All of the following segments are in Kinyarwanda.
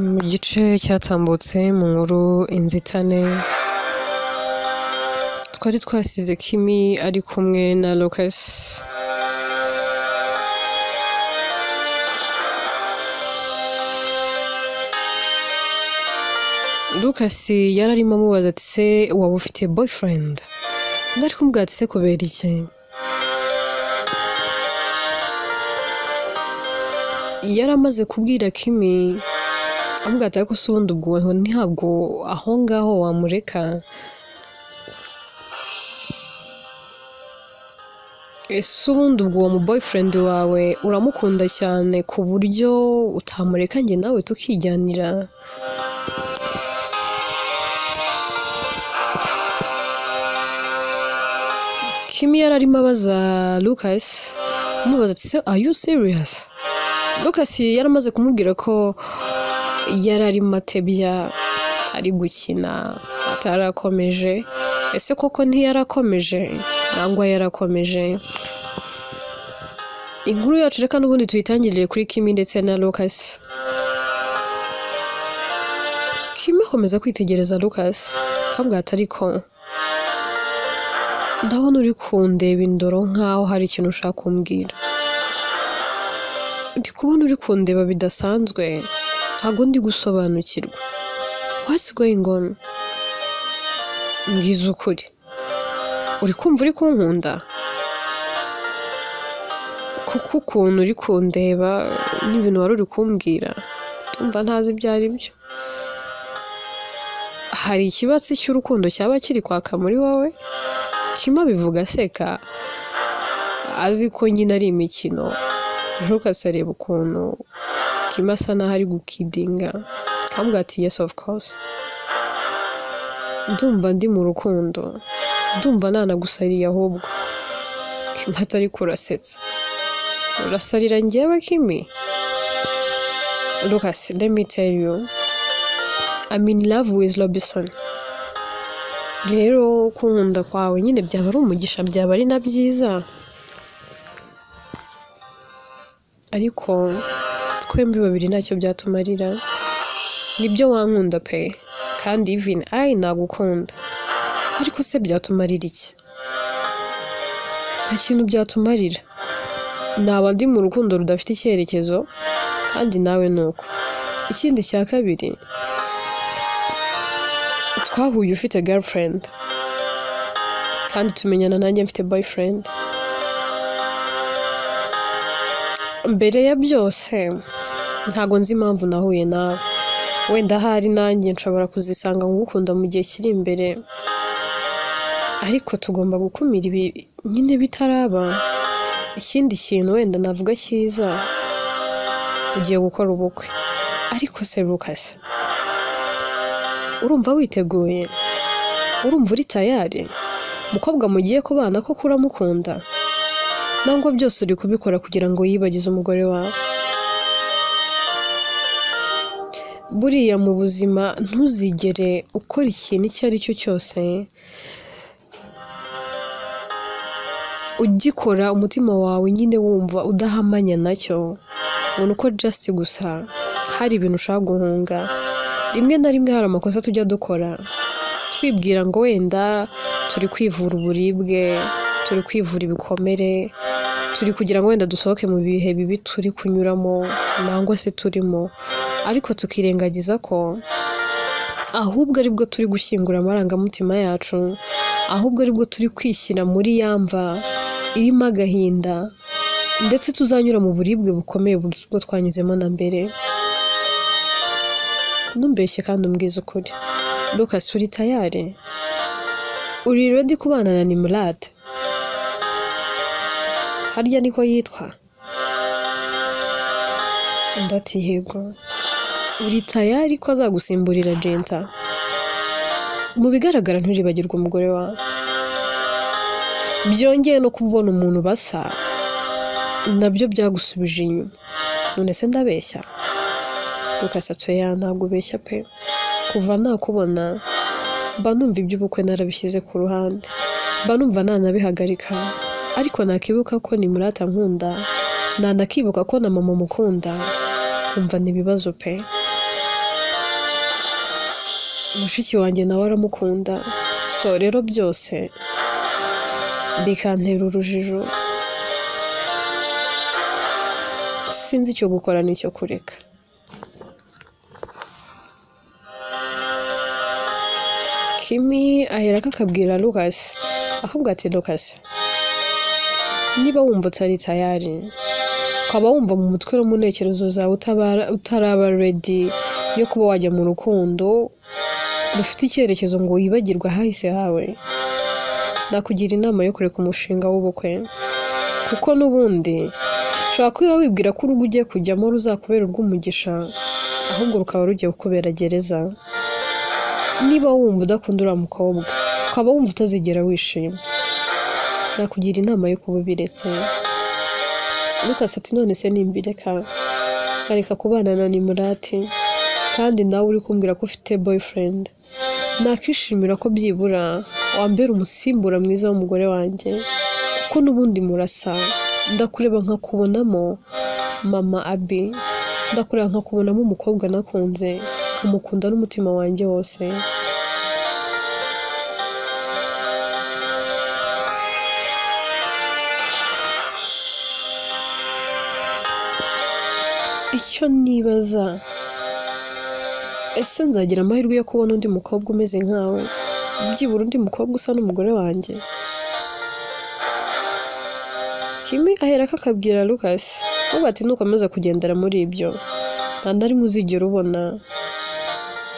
Mu gice cyatambutse mu nkuru inzitane twari twasize Kimi ari kumwe na Lucas. Lucas yararimo amubaza ati se waba ufite boyfriend? Nari kumubwira ati se kubera iki? Yaramaze kubwira Kimi amubwira ati ariko se ubundi ubwo ntabwo aho ngaho wamureka? Ese ubundi ubwo uwo mu boyfriend wawe uramukunda cyane ku buryo utamureka njye nawe tukijyanira? Kimi yararimo abaza Lucas amubaza ati se are you serious? Lucas yaramaze kumubwira ko yararimo atebya ari gukina atarakomeje. Ese koko ntiyarakomeje nangwa yarakomeje? Inkuru yacu reka n'ubundi tuyitangirire kuri Kimi ndetse na Lucas. Kimi akomeza kwitegereza Lucas akambwira ati ariko ndabona uri kundeba indoro nkaho hari ikintu ushaka kumbwira. Ndi kubona uri kundeba bidasanzwe, ntago ndi gusobanukirwa. What's going on? Mbwiza ukuri, uri kumva uri kunkunda? Kuko ukuntu uri kundeba n'ibintu wari uri kumbwira ndumva ntazi ibyo ari byo. Hari ikibatsi cy'urukundo cyaba kiri kwaka muri wowe? Kimi abivuga aseka azi ko nyine ari imikino. Lucas areba ukuntu Kimi asa naho ari gukidinga akambwira ati yes of course, ndumva ndi mu rukundo, ndumva nanagusariye ahubwo. Kimi atari kurasetsa, urasarira njyewe Kimi? Lucas, let me tell you, I'm in love with Robinson. Rero kunkunda kwawe nyine byaba ari umugisha, byaba ari na byiza, ariko twembi babiri ntacyo byatumarira. Nibyo wankunda pe, kandi even I nagukunda, ariko se byatumarira iki? Nta kintu byatumarira. Naba ndi mu rukundo rudafite icyerekezo kandi nawe nuko. Ikindi cya kabiri, twahuye ufite girlfriend kandi tumenyana nanjye mfite boyfriend. Mbere ya byose ntago nzi impamvu nahuye nawe. Wenda hari nanjye nshobora kuzisanga ngukunda mu gihe kiri imbere, ariko tugomba gukumira ibi nyine bitaraba. Ikindi kintu wenda navuga cyiza, ugiye gukora ubukwe, ariko se Lucas, urumva witeguye? Urumva uri tayari? Mukobwa mugiye kubana ko kuramukunda? Nangwa byose uri kubikora kugira ngo yibagize umugore wawe? Buriya mu buzima ntuzigere ukora ikintu icyo ari cyo cyose ugikora umutima wawe nyine wumva udahamanya nacyo, ubona uko just gusa hari ibintu ushaka guhunga. Rimwe na rimwe hari amakosa tujya dukora twibwira ngo wenda turi kwivura uburibwe, turi kwivura ibikomere, turi kugira ngo wenda dusohoke mu bihe bibi turi kunyuramo nangwa se turimo, ariko tukirengagiza ko ahubwo aribwo turi gushyingura amarangamutima yacu, ahubwo aribwo turi kwishyira muri yamva irimo agahinda, ndetse tuzanyura mu buribwe bukomeye bwo twanyuzemo na mbere. Ntumbeshye kandi umbwiza ukuri. Lucas, uri tayari? Uri ready kubana na Nimrod? Harya niko yitwa? Ndati yego. Uri tayari ko azagusimburira Jenta? Mu bigaragara nturibagirwa umugore wawe. Byongeye no kubona umuntu basa nabyo byagusubije inyuma. None se ndabeshya? Lucas atoya ntabwo ubeshya pe. Kuva nakubona mba numva iby'ubukwe narabishyize ku ruhande, mba numva nanabihagarika, ariko nakibuka ko Nimrod nkunda, nanakibuka ko na mama mukunda, umva n'ibibazo pe. mushiki wanjye nawe aramukunda, so rero byose bikantera urujijo, sinzi icyo gukora n'icyo kureka. Kimi aherako akabwira Lucas, akavuga ati Lucas, niba wumva utari tayari, ukaba wumva mu mutwe no mu ntekerezo zawe utaraba ready yo kuba wajya mu rukundo rufite icyerekezo ngo wibagirwe ahahise hawe, nakugira inama yo kureka umushinga w'ubukwe, kuko n'ubundi ushobora kuba wibwira ko urugo ugiye kujyamo ruzakubera urw'umugisha, ahubwo rukaba rugiye kukubera gereza. Niba wumva udakunda uriya mukobwa, ukaba wumva utazigera wishima, nakugira inama yo kuba ubiretse. Lucas ati none se nimbireka nkareka kubana na Nimurati, kandi nawe uri kumbwira ko ufite boyfriend, nakishimira ko byibura wambera umusimbura mwiza w'umugore wanjye, kuko n'ubundi murasa. Ndakureba nkakubonamo mama Abi, ndakureba nkakubonamo umukobwa nakunze, nkamukunda n'umutima wanjye wose. Icyo nibaza, ese nzagira amahirwe yo kubona undi mukobwa umeze nkawe, byibura undi mukobwa usa n'umugore wanjye? Kimi aherako akabwira Lucas, avuga ati nukomeza kugendera muri ibyo, nta na rimwe uzigera ubona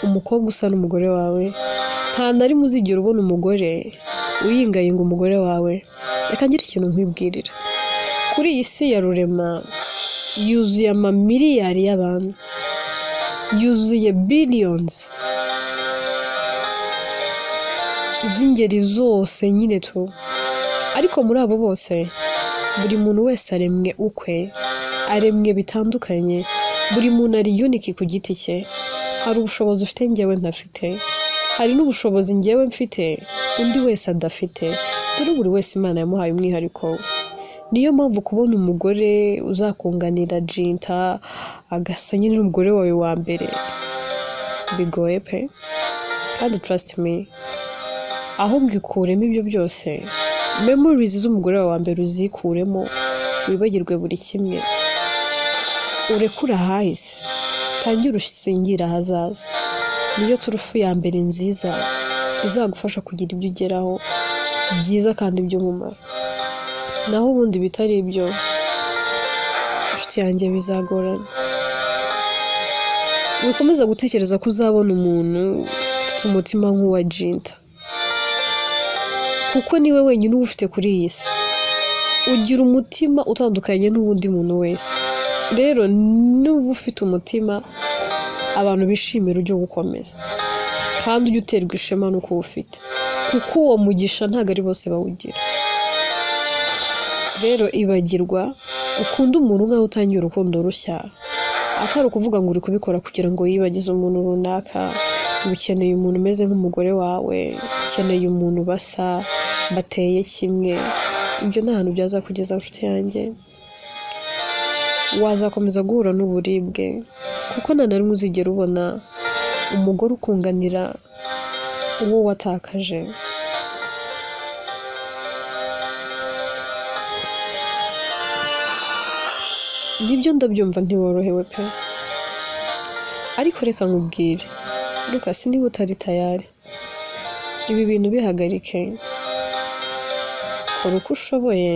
umukobwa usa n'umugore wawe, nta na rimwe uzigera ubona umugore uyingayinga umugore wawe. Reka ngire ikintu nkwibwirira, kuri iyi si ya rurema yuzuye amamiliyari y'abantu, yuzuye billions z'ingeri zose nyine tu, ariko muri abo bose buri muntu wese aremwe ukwe, aremwe bitandukanye, buri muntu ari unique ku giti cye. Hari ubushobozi ufite njyewe ntafite, hari n'ubushobozi njyewe mfite undi wese adafite, rero buri wese Imana yamuhaye umwihariko. Niyo mpamvu kubona umugore uzakunganira Jinta agasa nyine n'umugore wawe wa mbere bigoye pe, kandi trust me, ahubwo ikuremo ibyo byose, memories z'umugore wawe wa mbere uzikuremo, wibagirwe buri kimwe, urekura ahahise, tangira ushingira ahazaza. Niyo turufu ya mbere nziza izagufasha kugira ibyo ugeraho byiza kandi by'umumaro, naho ubundi bitari ibyo inshuti yanjye bizagorana. Wikomeza gutekereza ko uzabona umuntu ufite umutima nk'uwa Jinta, kuko niwe wenyine uba ufite kuri iyi si. Ugira umutima utandukanye n'uwundi muntu wese, rero nuba ufite umutima abantu bishimira ujye gukomeza, kandi ujye uterwa ishema nuko ufite, kuko uwo mugisha ntabwo ari bose bawugira. Rero ibagirwa ukunda umuntu nkaho utangiye urukundo rushya, atari ukuvuga ngo uri kubikora kugira ngo yibagize umuntu runaka. Ukeneye umuntu umeze nk'umugore wawe, ukeneye umuntu basa, bateye kimwe. Ibyo nta hantu byazakugeza inshuti yanjye, wazakomeza guhura n'uburibwe, kuko nta na rimwe uzigera ubona umugore ukunganira uwo watakaje. Nibyo ndabyumva ntiworohewe pe, ariko reka nkubwire Lucas, niba utari tayari, ibi bintu bihagarike, kora uko ushoboye,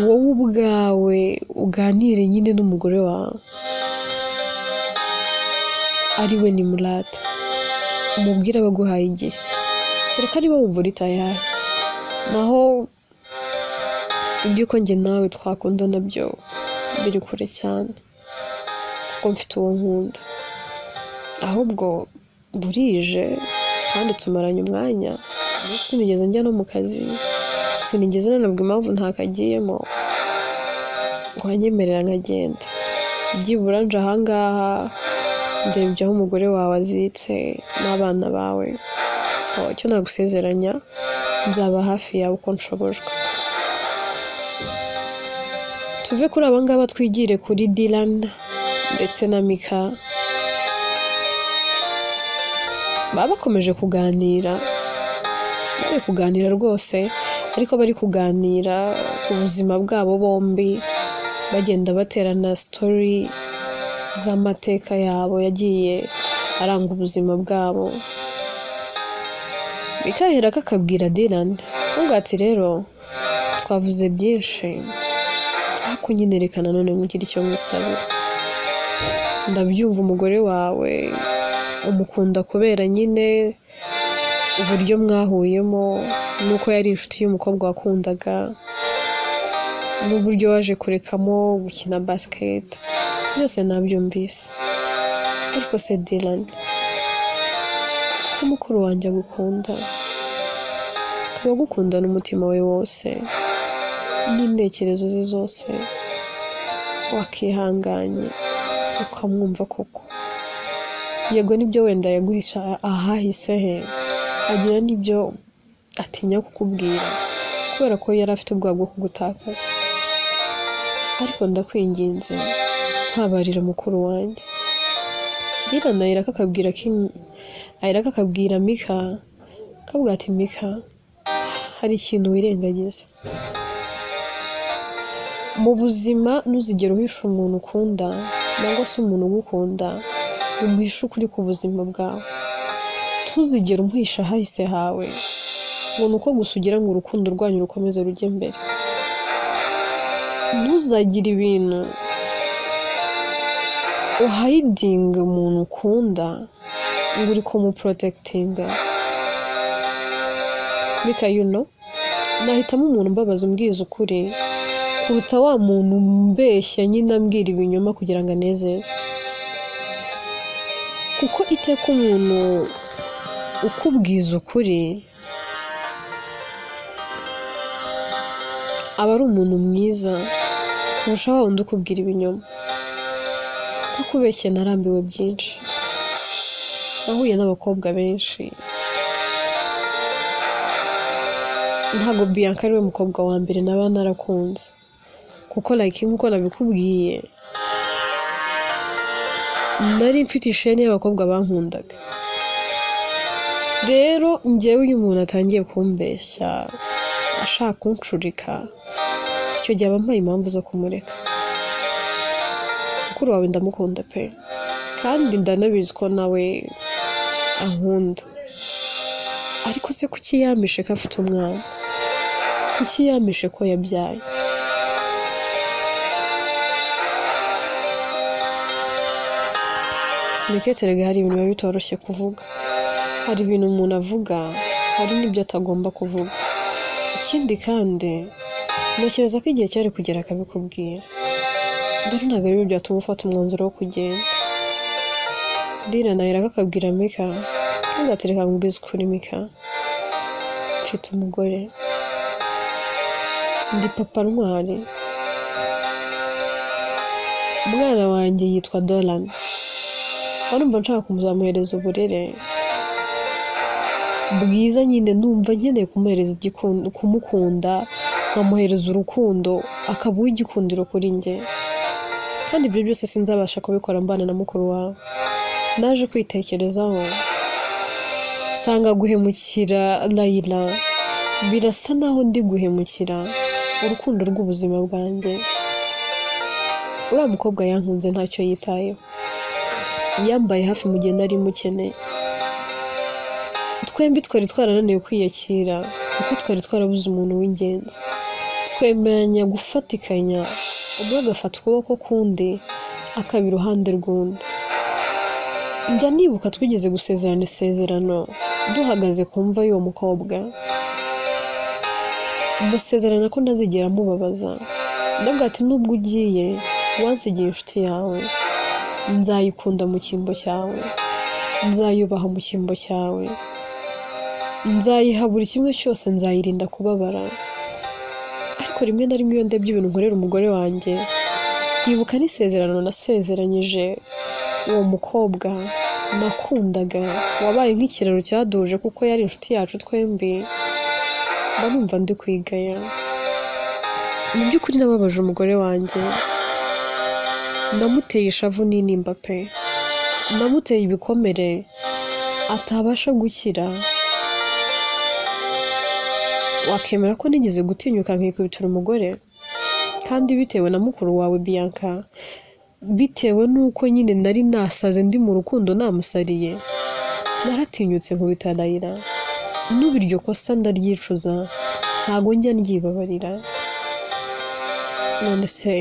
wowe ubwawe uganire nyine n'umugore wawe ari we Nimurati, umubwire abaguhaye igihe, kereka niba wumva uri tayari. Naho iby'uko njye nawe twakunda nabyo biri kure cyane, kuko mfite uwo nkunda, ahubwo burije kandi tumaranye umwanya, sinigeze njya no mu kazi, sinigeze nanabwa impamvu ntakagiyemo ngo wanyemerera nkagenda, byibura nje ahangaha ndebye aho umugore wawe azitse n'abana bawe. So icyo nagusezeranya, nzaba hafi yawe uko nshobojwe. Tuve kuri aba ngaba twigire kuri Dylan ndetse na Mika. baba bakomeje kuganira rwose, ariko bari kuganira ku buzima bwabo bombi, bagenda baterana story z'amateka yabo yagiye aranga ubuzima bwabo. Mika ahera akabwira Dylan ngo ati rero twavuze byinshi, ariko nyine reka nanone nkugire icyo musabira. Ndabyumva umugore wawe umukunda kubera nyine uburyo mwahuyemo, nuko yari inshuti y'umukobwa wakundaga, n'uburyo waje kurekamo gukina basket, byose nabyumvise. Ariko se Dylan, ko mukuru wanjye agukunda, akaba agukunda n'umutima we wose n'intekerezo ze zose, wakihanganye ukamwumva koko. Yego nibyo wenda yaguhisha ahahise he, agira n'ibyo atinya kukubwira kubera ko yari afite ubwoba bwo kugutakaza, ariko ndakwinginze ntabarira mukuru wanjye. Dylan ahera akabwira Mika, akavuga ati Mika, hari ikintu wirengagiza mu buzima. Ntuzigere uhisha umuntu ukunda cyangwa se umuntu ugukunda, umuhisha ukuri ku buzima bwawe. Ntuzigere umuhisha ahahise hawe, ubona uko gusa ugira ngo urukundo rwanyu rukomeze rujye mbere. Ntuzagire ibintu uhidinga umuntu ukunda ngo uri kumuprotectinga. Mika, nahitamo umuntu mbabaza umbwiza ukuri kuruta wa muntu mbeshya nyine ambwira ibinyoma kugira ngo anezeze. Kuko iteka umuntu ukubwiza ukuri aba ari umuntu mwiza kurusha wa wundi ukubwira ibinyoma. Ntakubeshye, narambiwe byinshi, nahuye n'abakobwa benshi, ntago Bianca ari we mukobwa wa mbere naba narakunze, kuko nk'uko nabikubwiye nari mfite isheni y'abakobwa bankundaga. Rero njyewe uyu muntu atangiye kumbeshya ashaka kuncurika, icyo gihe aba ampaye impamvu zo kumureka. Mukuru wawe ndamukunda pe, kandi ndanabizi ko nawe ankunda, ariko se kuki yamishe ko afite umwana? Kuki yamishe ko yabyaye? Niketerega hari ibintu biba bitoroshye kuvuga, hari ibintu umuntu avuga, hari n'ibyo atagomba kuvuga. Ikindi kandi ntekereza ko igihe cyari kugera akabikubwira, dore ntabwo ari byo byatuma ufata umwanzuro wo kugenda. Dylan ahera akabwira Mika, kandi ati reka nkubwize ukuri Mika, mfite umugore, ndi papa ntwari, umwana wanjye yitwa Dolan. Numva nshaka kumuzamuhereza uburere bwiza, nyine numva nkeneye kumuhereza kumukunda, nkamuhereza urukundo, akaba uw'igikundiro kuri njye. Kandi ibyo byose sinzabasha kubikora mbana na mukuru wawe. Naje kwitekerezaho nsanga guhemukira Layla birasa naho ndi guhemukira urukundo rw'ubuzima bwanjye. Uriya mukobwa yankunze ntacyo yitayeho, yambaye hafi mu gihe nari mukeneye. Twembi twari twarananiwe kwiyakira kuko twari twarabuze umuntu w'ingenzi. Twemeranya gufatikanya, umwe agafata ukuboko kundi akaba iruhande rw'undi. Njya nibuka twigeze gusezerana isezerano duhagaze ku mva y'uwo mukobwa, musezerana ko ntazigera mubabaza. Ndavuga ati nubwo ugiye wansigiye inshuti yawe, nzayikunda mu cyimbo cyawe, nzayubaha mu cyimbo cyawe, nzayiha buri kimwe cyose, nzayirinda kubabara. Ariko rimwe na rimwe iyo ndebye ibintu nkorera umugore wanjye, nkibuka n'isezerano nasezeranyije uwo mukobwa nakundaga, wabaye nk'ikiraro cyaduje kuko yari inshuti yacu twembi. Mba numva ndi kwigaya. Mu by'ukuri nababaje umugore wanjye, namuteye ishavu n'intimba pe, namuteye ibikomere atabasha gukira, wakemera ko nigeze gutinyuka nkikubitira umugore? Kandi bitewe na mukuru wawe Bianca, bitewe nuko nyine nari nasaze ndi mu rukundo namusariye, naratinyutse nkubita Raila. N'ubu iryo kosa ndaryicuza, ntago njya ndyibabarira. None se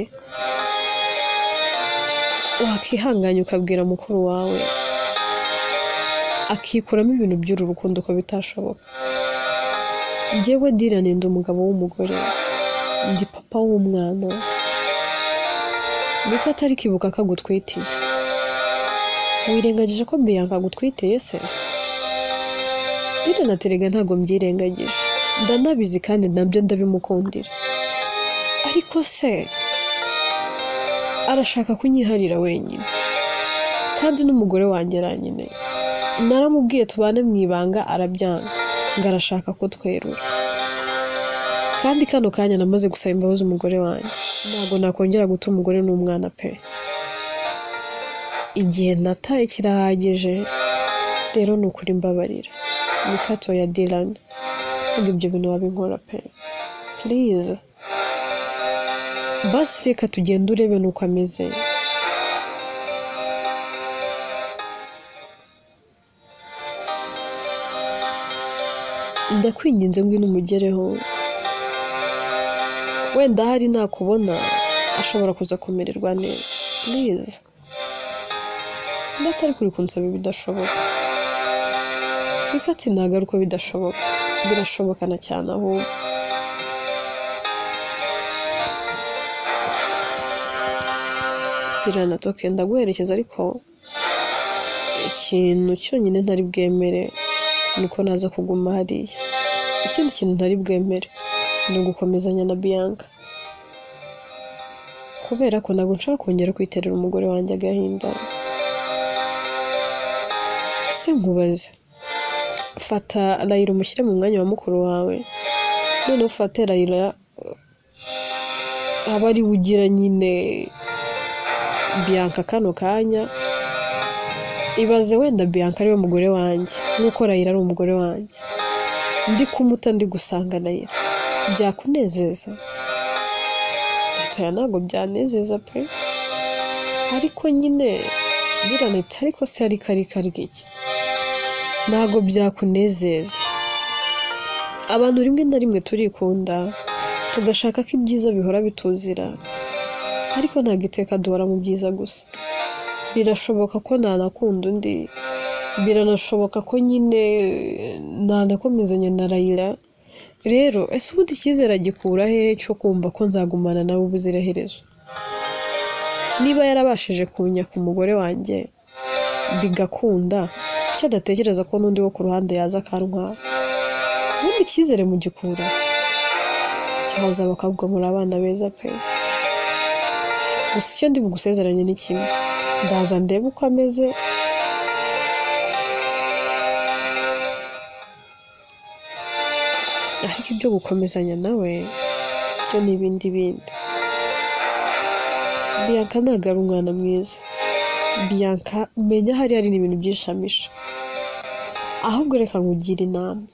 wakihanganya ukabwira mukuru wawe akikuramo ibintu by'uru rukundo ko bitashoboka? Njyewe Dylan ndi umugabo w'umugore, ndi papa w'umwana, niko atari kibuka ko agutwitiye. Wirengagije ko Bianca agutwitiye se? Dylan aterega ntago mbyirengagije, ndanabizi kandi nabyo ndabimukundira. Ariko se arashaka kunyiharira wenyine, kandi n'umugore wanjye aranyine. Naramubwiye tubane mu ibanga arabyanga, ngo arashaka ko twerura. Kandi kano kanya namaze gusaba imbabazi umugore wanjye, ntabwo nakongera guta umugore n'umwana pe. Igihe nataye kirahagije, rero ni ukuri mbabarira. Ni kato ya Dylan, kandi ibyo bintu wabinkora pe, please. Basi reka tugende urebe nuko ameze. Ndakwinginze ngwino umugereho, wenda hari nakubona ashobora kuza kumererwa neza, please. Ndatari kuri kunsaba bidashoboka. Bikati nagaruka bidashoboka, birashobokana cyane ahubwo. Dylan atoke ndaguherekeza, ariko ikintu cyonyine ntari bwemere nuko naza kuguma hariya. Ikindi kintu ntari bwemere ni ugukomezanya na Bianca, kubera ko ntabwo nshaka kongera kwiterera umugore wanjye agahinda. Se nkubaze, fata Raila umushyire mu mwanya wa mukuru wawe, none ufate Raila aba ari ugira nyine Bianca kano kanya. Ibaze wenda Bianca ari we mugore wanjye, nuko Raila ari umugore wanjye, ndi kumuta ndi gusanga Raila, byakunezeza? Ntabwo byanezeza pe. Ariko nyine biranetse, ariko se ari kari iki? Ntabwo byakunezeza. Abantu rimwe na rimwe turikunda, tugashaka ko ibyiza bihora bituzira, ariko ntabwo iteka duhora mu byiza gusa. Birashoboka ko nanakunda undi, biranashoboka ko nyine nanakomezanya na Raila. Rero ese ubundi icyizere agikura hehe cyo kumva ko nzagumana nawe ubuziraherezo? Niba yarabashije kunyaka umugore wanjye bigakunda, kuki adatekereza ko n'undi wo ku ruhande yaza akantwara? Ubundi icyizere mugikura cyahoza bakavuga muri abana beza pe. Gusa icyo ndi bugusezeranye ni kimwe, ndaza ndebe uko ameze, ariko ibyo gukomezanya nawe byo ni ibindi bindi. Bianca ntabwo ari umwana mwiza. Bianca umenya hari n'ibintu byishamisha. Ahubwo reka nkugire inama,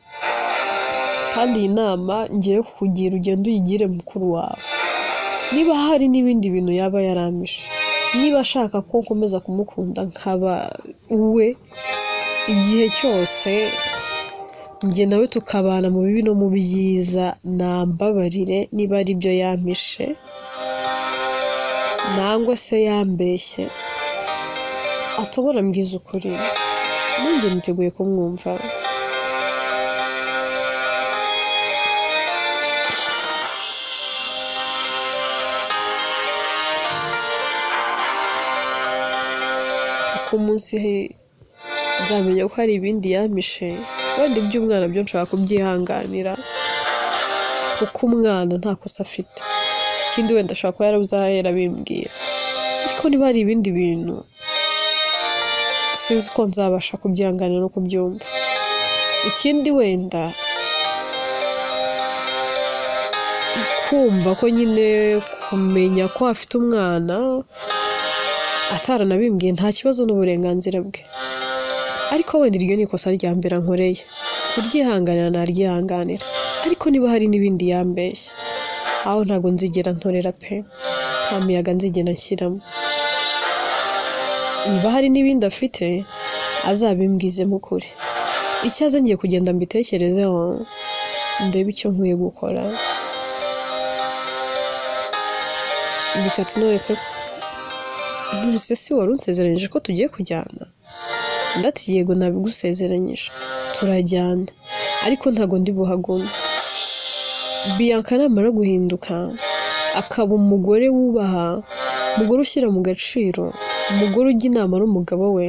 kandi iyi nama ngiye kukugira ugende uyigire mukuru wawe. Niba hari n'ibindi bintu yaba yaramishe, niba ashaka ko nkomeza kumukunda nkaba uwe igihe cyose, njye nawe tukabana mu bibi no mu byiza, nambabarire niba ari byo yampishe nangwa se yambeshye, atobora mbwiza ukuri, nanjye niteguye kumwumva. Ku munsi nzamenya ko hari ibindi yampishe, wenda iby'umwana byo nshobora kubyihanganira kuko umwana nta kosa afite. Ikindi wenda ashobora kuba yarabuzahera bimbwira, ariko niba hari ibindi bintu sinzi ko nzabasha kubyihanganira no kubyumva. Ikindi wenda kumva ko nyine kumenya ko afite umwana ataranabimbwiye nta kibazo n'uburenganzira bwe. ariko wenda iryo ni ikosa rya mbere nkoreye, kuryihanganira naryihanganira, ariko niba hari n'ibindi yambeshya aho ntago nzigera ntorera pe, nta miyaga nzigera nshyiramo. Niba hari n'ibindi afite azabimbwize mu kuri, icyaza ngiye kugenda mbitekerezeho ndebe icyo nkwiye gukora. Bikati none se si wari unsezeranyije ko tugiye kujyana? Ndati yego nabigusezeranyije, turajyana, ariko ntago ndi buhagume. Bianca namara guhinduka akaba umugore wubaha, umugore ushyira mu gaciro, umugore ujya inama n'umugabo we,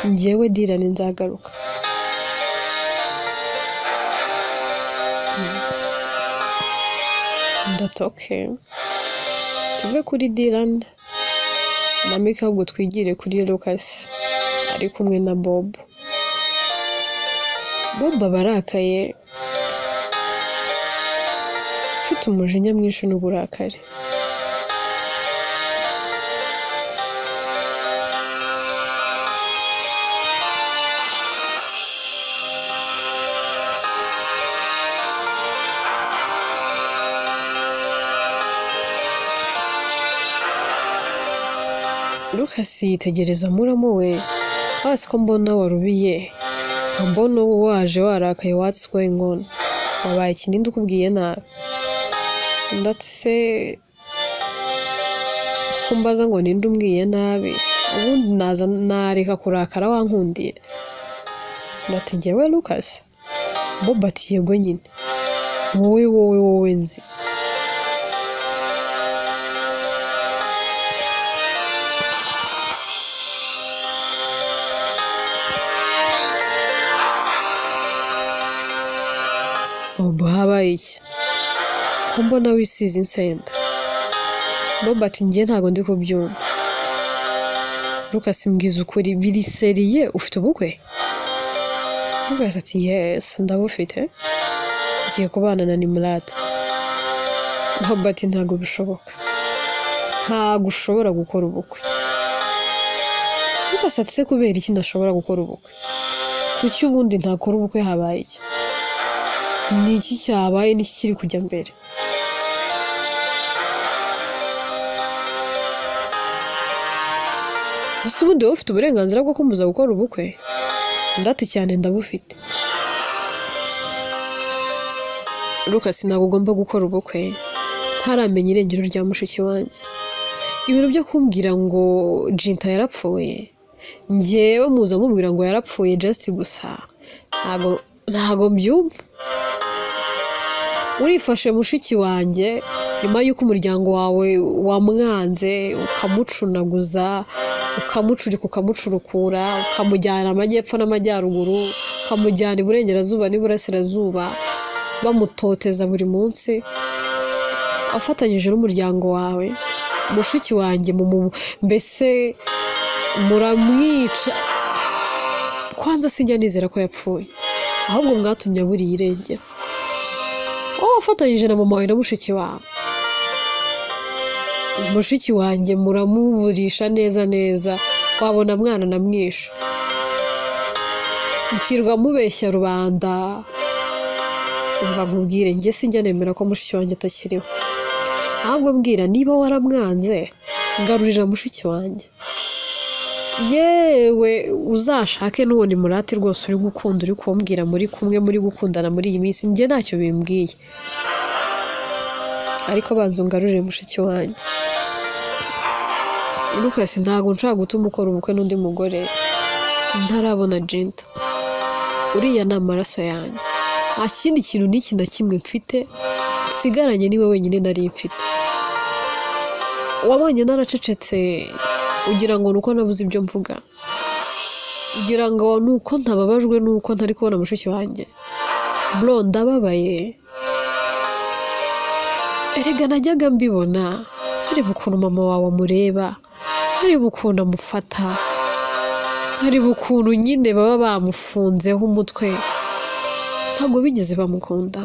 njyewe Dylan nzagaruka. Ndatoke tuve kuri Dylan na Mika, ahubwo twigire kuri Lucas ari kumwe na Bob. Bob barakaye, ufite umujinya mwinshi n'uburakari. Lucas yitegereza muramo we, hasi ko mbona warubiye, mbona waje warakaye, what's going on? Wabaye ikindi ukubwiye nabi? Ndati se kumbaza ngo ninde umbwiye nabi, ubundi naza nareka kurakara wankundiye? Ndati njyewe Lucas? Bob ati yego nyine, wowe nzi. Bob habaye iki? Ko mbona wisize insenda? Bob ati njye ntago ndi kubyumva. Lucas mbwiza ukuri, biri seriye, ufite ubukwe? Lucas ati yes, ndabufite, ngiye kubana na Nimrata. Bob ati ntago bishoboka, ntago ushobora gukora ubukwe. Lucas ati se kubera iki ndashobora gukora ubukwe? Kuki ubundi ntakora ubukwe? Habaye iki? Ni iki cyabaye? Ni iki kiri kujya mbere? Ese ubundi wowe ufite uburenganzira bwo kumbuza gukora ubukwe? Ndati cyane ndabufite. Lucas ntabwo ugomba gukora ubukwe ntaramenya irengero rya mushiki wanjye. Ibintu byo kumbwira ngo Jinta yarapfuye, njyewe muza mubwira ngo yarapfuye just gusa, ntago mbyumva. Urifashe mushiki wanjye nyuma y'uko umuryango wawe wamwanze, ukamucunaguza, ukamucurika, ukamucurukura, ukamujyana amajyepfo n'amajyaruguru, ukamujyana iburengerazuba n'iburasirazuba, bamutoteza buri munsi, afatanyije n'umuryango wawe. Mushiki wanjye mbese muramwica. Kwanza sinjya nizera ko yapfuye, ahubwo mwatumye buriya irengero. Afatanyije na mama wawe na mushiki wawe. Mushiki wanjye muramuburisha neza, wabona mwana namwisha, mukirwa mubeshya rubanda. Umva nkubwire, njye sinjya nemera ko mushiki wanjye atakiriho, ahubwo mbwira niba waramwanze ngarurira mushiki wanjye. Yewe uzashake n'ubundi Murati rwose uri gukunda, uri kumbwira muri kumwe, muri gukundana muri iyi minsi, njye ntacyo bimbwiye, ariko banza ungarurire mushiki wanjye. Lucas ntago nshaka gutuma ukora ubukwe n'undi mugore ntarabona Jinta. Uriya ni amaraso yanjye, nta kindi kintu n'iki na kimwe mfite nsigaranye, niwe wenyine nari mfite. Wabonye naracecetse ugira ngo nuko nabuze ibyo mvuga, ugira ngo nuko ntababajwe nuko ntari kubona mushiki wanjye. Bro, ndababaye. Erega najyaga mbibona, hari ukuntu mama wawe amureba, hari ukuntu amufata, hari ukuntu nyine baba bamufunzeho umutwe, ntabwo bigeze bamukunda.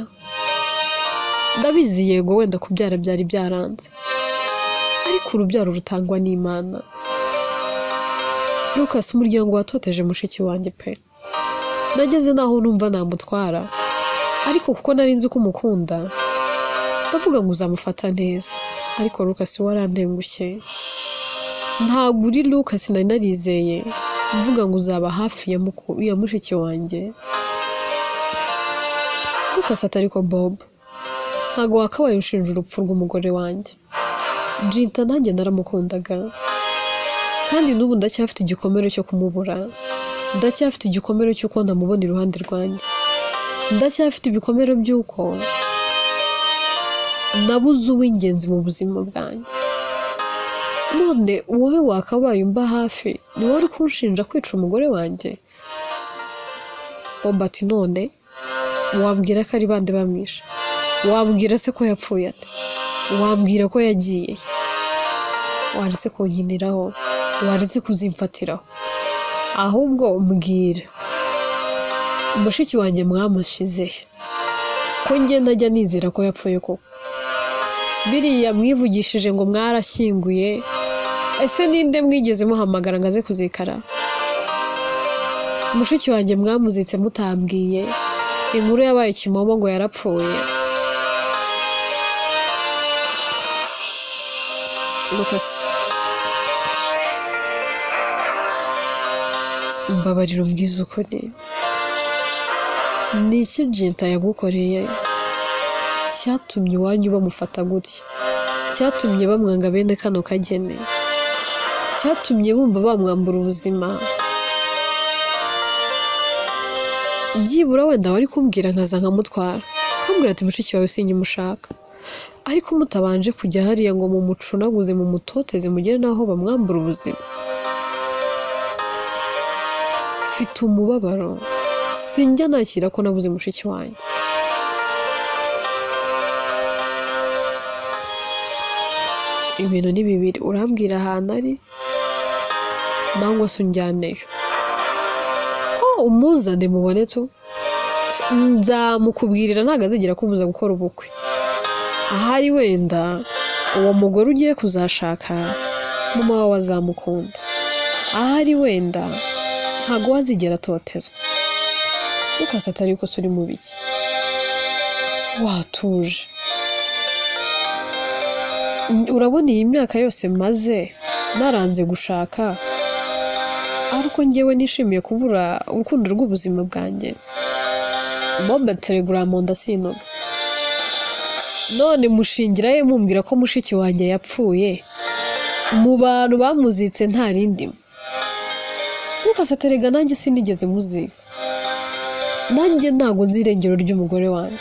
Ndabizi yego wenda kubyara byari byaranze, ariko urubyaro rutangwa n'Imana. Lucas umuryango watoteje mushiki wanjye pe nageze naho numva namutwara ariko kuko nari nzi ko umukunda ndavuga ngo uzamufata neza ariko Lucas warantengushye ntabwo uri Lucas nari narizeye mvuga ngo uzaba hafi ya mushiki wanjye Lucas atariko Bob ntabwo wakabaye ushinja urupfu rw'umugore wanjye Jinta nanjye naramukundaga kandi n'ubu ndacyafite igikomere cyo kumubura ndacyafite igikomere cy'uko ndamubona iruhande rwanjye ndacyafite ibikomere by'uko nabuze uw'ingenzi mu buzima bwanjye none wowe wakabaye umba hafi ni wari kunshinja kwica umugore wanjye Bob ati none wambwira ko ari bande bamwisha wambwira se ko yapfuye ate wambwira ko yagiye waretse kunkiniraho waretse kuzimfatiraho ahubwo umbwira mushiki wanjye mwamushize ko njye najya nizera ko yapfuye ko biriya mwivugishije ngo mwarashyinguye ese ninde mwigeze muhamagara ngo aze kuzikara mushiki wanjye mwamuzitse mutambwiye inkuru yabaye kimomo ngo yarapfuye Lucas mbabarira umbwiza ukuri ni iki Jinta yagukoreye cyatumye iwanyu bamufata gutya cyatumye bamwanga bene kano kagene cyatumye bumva bamwambura ubuzima byibura wenda wari kumbwira nkaza nkamutwara kambwira ati mushiki wawe sinyimushaka ariko mutabanje kujya hariya ngo mu mucunaguze mu mutoteze mugere naho bamwambura ubuzima mfite umubabaro sinjya nakira ko nabuze mushiki wanjye ibintu ni bibiri urambwira ahantu ari nangwa se unjyaneyo umuzane mubone tu nzamukubwirira ntabwo azigera kubuza gukora ubukwe ahari wenda uwo mugore ugiye kuzashaka mama wawe azamukunda ahari wenda ntabwo wazigera atotezwa Lucas atari ko uri mu biki watuje urabona iyi myaka yose maze naranze gushaka ariko njyewe nishimiye kubura urukundo rw'ubuzima bwanjye Bob Telegram ndasinoga none mushingira ye mumbwira ko mushiki wanjye yapfuye mu bantu bamuzitse nta rindi Lucas aterega nanjye sinigeze muzika nanjye ntago nzi irengero ry'umugore wanjye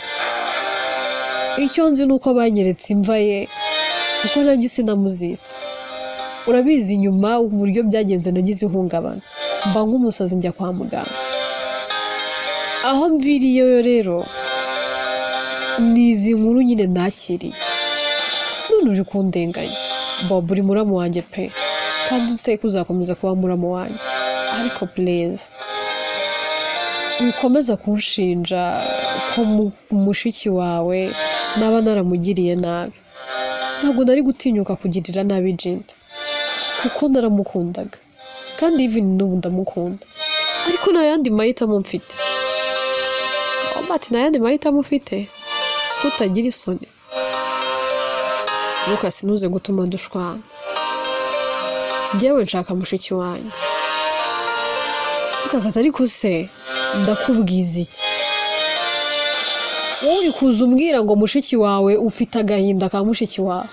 icyo nzi nuko banyeretse imva ye kuko nanjye sinamuzitse urabizi nyuma uburyo byagenze nagize ihungabana mba nk'umusazi njya kwa muganga aho mviriyeyo rero nizi nkuru nyine nakiriye none uri kundenganya Bob uri muramu wanjye pe kandi nziteye kuzakomeza kuba muramu wanjye ariko please wikomeza kunshinja ko mushiki wawe naba naramugiriye nabi ntabwo nari gutinyuka kugirira nabi Jinta kuko naramukundaga kandi even n'ubu ndamukunda ariko nta yandi mahitamo mfite ati nta yandi mahitamo ufite siko utagira isoni Lucas ntuze gutuma dushwana njyewe nshaka mushiki wanjye Lucas atari ko se ndakubwiza iki wowe uri kuza umbwira ngo mushiki wawe ufite agahinda ka mushiki wawe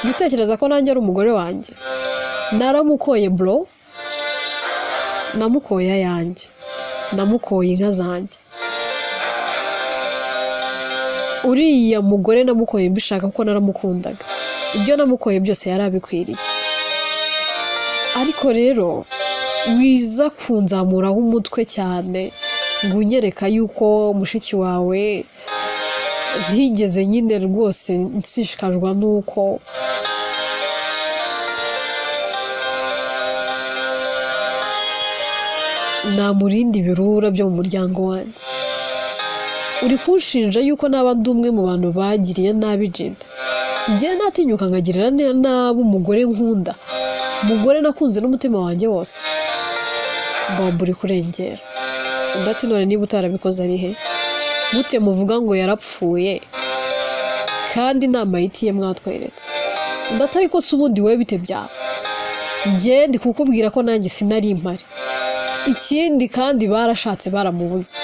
jya utekereza ko nanjye ari umugore wanjye naramukoye bro namukoye ayanjye namukoye inka zanjye uriya mugore namukoye mbishaka kuko naramukundaga ibyo namukoye byose yarabikwiriye ariko rero wiza kunzamuraho umutwe cyane ngo unyereka yuko mushiki wawe ntigeze nyine rwose nshishikajwe nuko namurindi birura byo mu muryango wanjye uri kunshinja yuko naba ndi umwe mu bantu bagiriye nabi Jinta njye natinyuka nkagirira nabi umugore nkunda umugore nakunze n'umutima wanjye wose Bob uri kurengera. Undi ati none niba utarabikoze ari he? Gute muvuga ngo yarapfuye kandi inama yitiye mwatweretse? Undi ati ariko se ubundi we bite byawe? Njye ndi kukubwira ko nanjye sinari impari. Ikindi kandi barashatse baramubuza.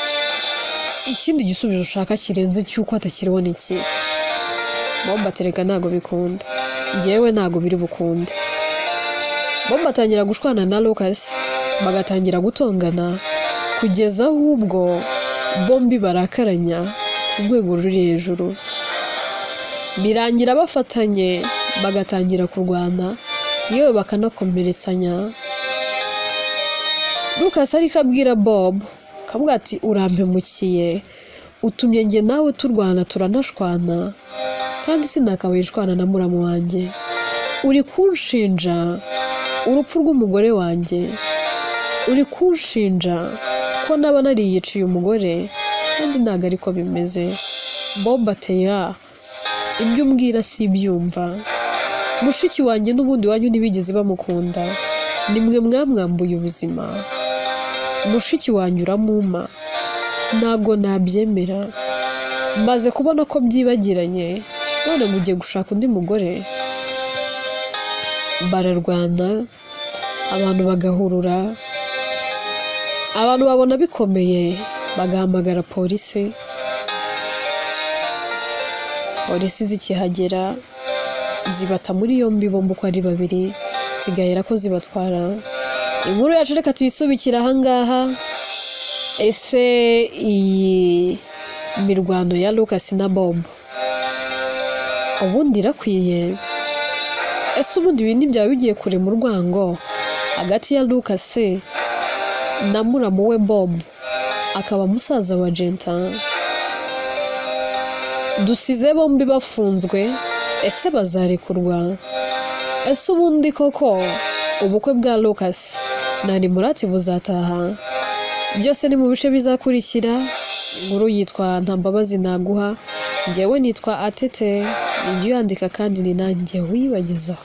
Ikindi gisubizo ushaka kirenze cyuko atakiriho n'iki? Bob atereka ntago bikunda. Njyewe ntago biri bukunde. Bob atangira gushwana na Lucas, bagatangira gutongana kugeza ahubwo bombi barakaranya urwego ruri hejuru. Birangira bafatanye bagatangira kurwana, yewe bakanakomeretsanya. Lucas ariko abwira Bob, kavuga ati urampemukiye, utumye njye nawe turwana turanashwana, kandi sinakabaye nshwana na muramu wanjye. Uri kunshinja urupfu rw'umugore wanjye, uri kunshinja ko naba nariyiciye umugore, kandi ntago ariko bimeze. Bob ateya, ibyo umbwira si ibyumva. Mushiki wanjye n'ubundi wanyu ntibigeze bamukunda, nimwe mwamwambuye ubuzima. Mushiki wanyu uramuma, ntago nabyemera. Maze kubona ko byibagiranye, none mugiye gushaka undi mugore. Bararwana, abantu bagahurura, abantu babona bikomeye bagahamagara polisi. Polisi zikihagera zibata muri yombi bombi uko ari babiri, zigahera ko zibatwara. Inkuru yacu reka tuyisubikira ahangaha. Ese iyi mirwano ya Lucas na Bob ubundi irakwiye? Ese ubundi ibindi byaba bigiye kure mu rwango hagati ya Lucas na muramu we Bob akaba musaza wa Jenta? Dusize bombi bafunzwe, ese bazarekurwa? Ese ubundi koko ubukwe bwa Lucas na Nimurati buzataha? Byose ni mu bice bizakurikira. Inkuru yitwa Ntambabazi naguha. Njyewe nitwa Atete, njye yandika kandi ni nanjye wibagezaho.